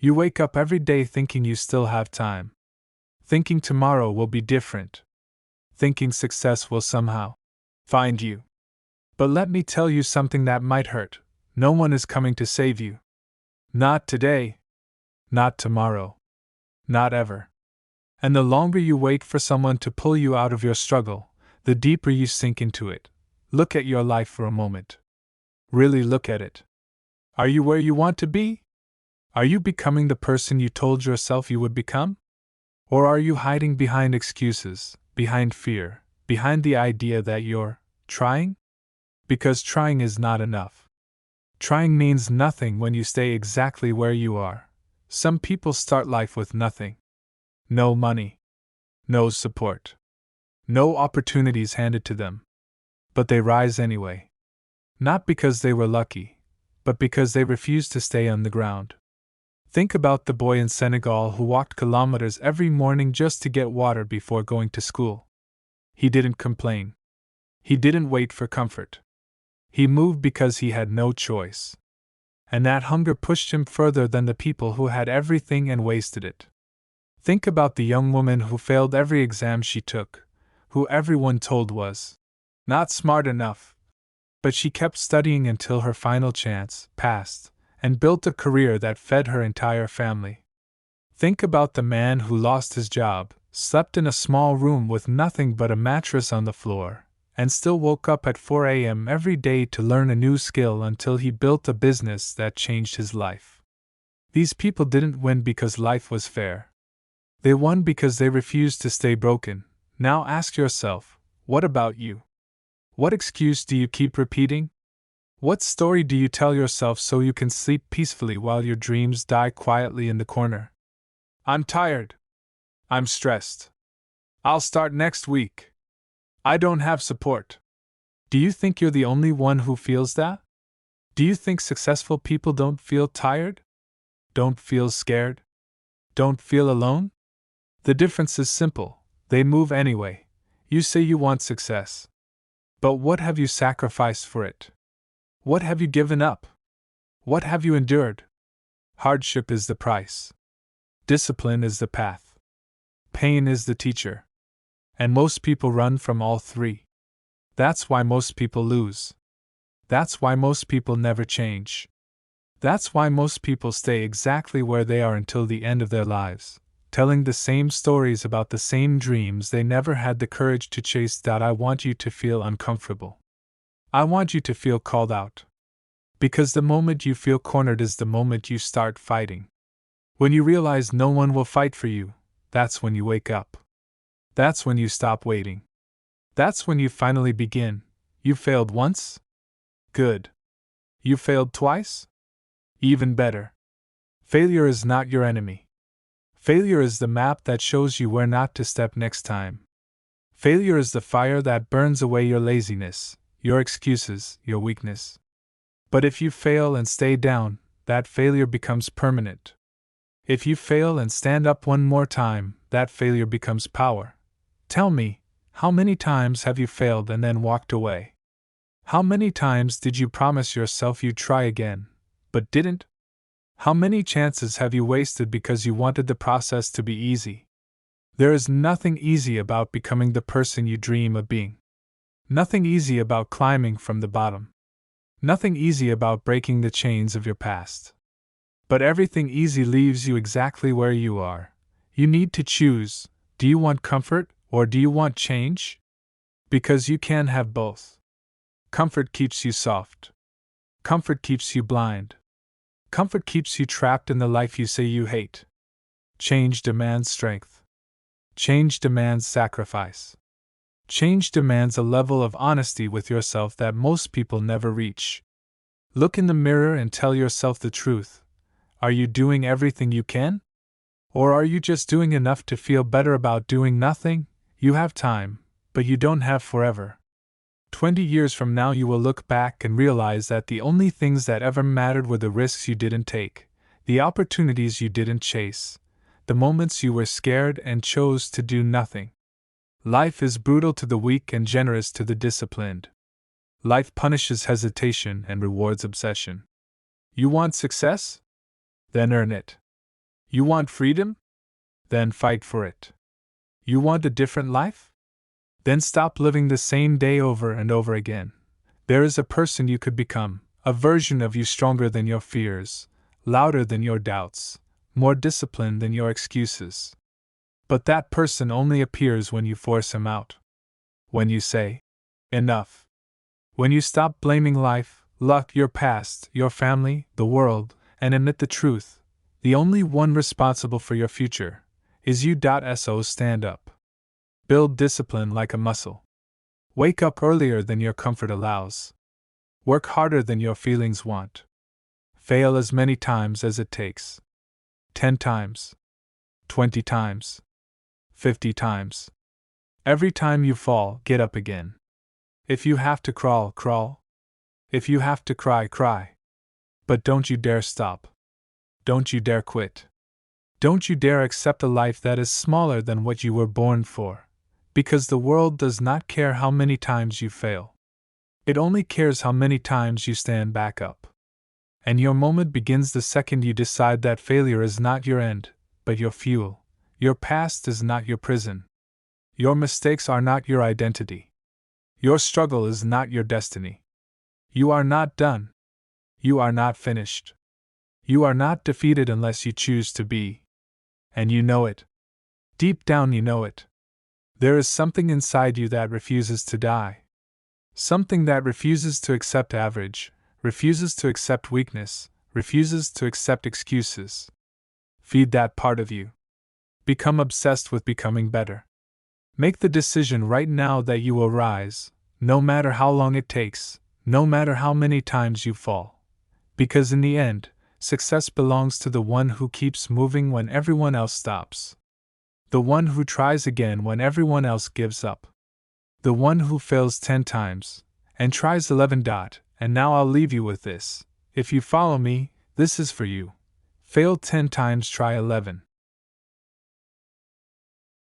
You wake up every day thinking you still have time. Thinking tomorrow will be different. Thinking success will somehow find you. But let me tell you something that might hurt. No one is coming to save you. Not today. Not tomorrow. Not ever. And the longer you wait for someone to pull you out of your struggle, the deeper you sink into it. Look at your life for a moment. Really look at it. Are you where you want to be? Are you becoming the person you told yourself you would become? Or are you hiding behind excuses, behind fear, behind the idea that you're trying? Because trying is not enough. Trying means nothing when you stay exactly where you are. Some people start life with nothing. No money. No support. No opportunities handed to them. But they rise anyway. Not because they were lucky, but because they refused to stay on the ground. Think about the boy in Senegal who walked kilometers every morning just to get water before going to school. He didn't complain. He didn't wait for comfort. He moved because he had no choice. And that hunger pushed him further than the people who had everything and wasted it. Think about the young woman who failed every exam she took, who everyone told was not smart enough. But she kept studying until her final chance passed, and built a career that fed her entire family. Think about the man who lost his job, slept in a small room with nothing but a mattress on the floor, and still woke up at 4 a.m. every day to learn a new skill until he built a business that changed his life. These people didn't win because life was fair. They won because they refused to stay broken. Now ask yourself, what about you? What excuse do you keep repeating? What story do you tell yourself so you can sleep peacefully while your dreams die quietly in the corner? I'm tired. I'm stressed. I'll start next week. I don't have support. Do you think you're the only one who feels that? Do you think successful people don't feel tired? Don't feel scared? Don't feel alone? The difference is simple. They move anyway. You say you want success. But what have you sacrificed for it? What have you given up? What have you endured? Hardship is the price. Discipline is the path. Pain is the teacher. And most people run from all three. That's why most people lose. That's why most people never change. That's why most people stay exactly where they are until the end of their lives, telling the same stories about the same dreams they never had the courage to chase. I want you to feel uncomfortable. I want you to feel called out. Because the moment you feel cornered is the moment you start fighting. When you realize no one will fight for you, that's when you wake up. That's when you stop waiting. That's when you finally begin. You failed once? Good. You failed twice? Even better. Failure is not your enemy. Failure is the map that shows you where not to step next time. Failure is the fire that burns away your laziness, your excuses, your weakness. But if you fail and stay down, that failure becomes permanent. If you fail and stand up one more time, that failure becomes power. Tell me, how many times have you failed and then walked away? How many times did you promise yourself you'd try again, but didn't? How many chances have you wasted because you wanted the process to be easy? There is nothing easy about becoming the person you dream of being. Nothing easy about climbing from the bottom. Nothing easy about breaking the chains of your past. But everything easy leaves you exactly where you are. You need to choose. Do you want comfort or do you want change? Because you can have both. Comfort keeps you soft. Comfort keeps you blind. Comfort keeps you trapped in the life you say you hate. Change demands strength. Change demands sacrifice. Change demands a level of honesty with yourself that most people never reach. Look in the mirror and tell yourself the truth. Are you doing everything you can? Or are you just doing enough to feel better about doing nothing? You have time, but you don't have forever. 20 years from now you will look back and realize that the only things that ever mattered were the risks you didn't take, the opportunities you didn't chase, the moments you were scared and chose to do nothing. Life is brutal to the weak and generous to the disciplined. Life punishes hesitation and rewards obsession. You want success? Then earn it. You want freedom? Then fight for it. You want a different life? Then stop living the same day over and over again. There is a person you could become, a version of you stronger than your fears, louder than your doubts, more disciplined than your excuses. But that person only appears when you force him out. When you say, enough. When you stop blaming life, luck, your past, your family, the world, and admit the truth, the only one responsible for your future is you. So stand up. Build discipline like a muscle. Wake up earlier than your comfort allows. Work harder than your feelings want. Fail as many times as it takes. 10 times. 20 times. 50 times. Every time you fall, get up again. If you have to crawl, crawl. If you have to cry, cry. But don't you dare stop. Don't you dare quit. Don't you dare accept a life that is smaller than what you were born for, because the world does not care how many times you fail. It only cares how many times you stand back up. And your moment begins the second you decide that failure is not your end, but your fuel. Your past is not your prison. Your mistakes are not your identity. Your struggle is not your destiny. You are not done. You are not finished. You are not defeated unless you choose to be. And you know it. Deep down you know it. There is something inside you that refuses to die. Something that refuses to accept average, refuses to accept weakness, refuses to accept excuses. Feed that part of you. Become obsessed with becoming better. Make the decision right now that you will rise, no matter how long it takes, no matter how many times you fall. Because in the end, success belongs to the one who keeps moving when everyone else stops. The one who tries again when everyone else gives up. The one who fails 10 times and tries 11. And now I'll leave you with this. If you follow me, this is for you. Fail 10 times, try 11.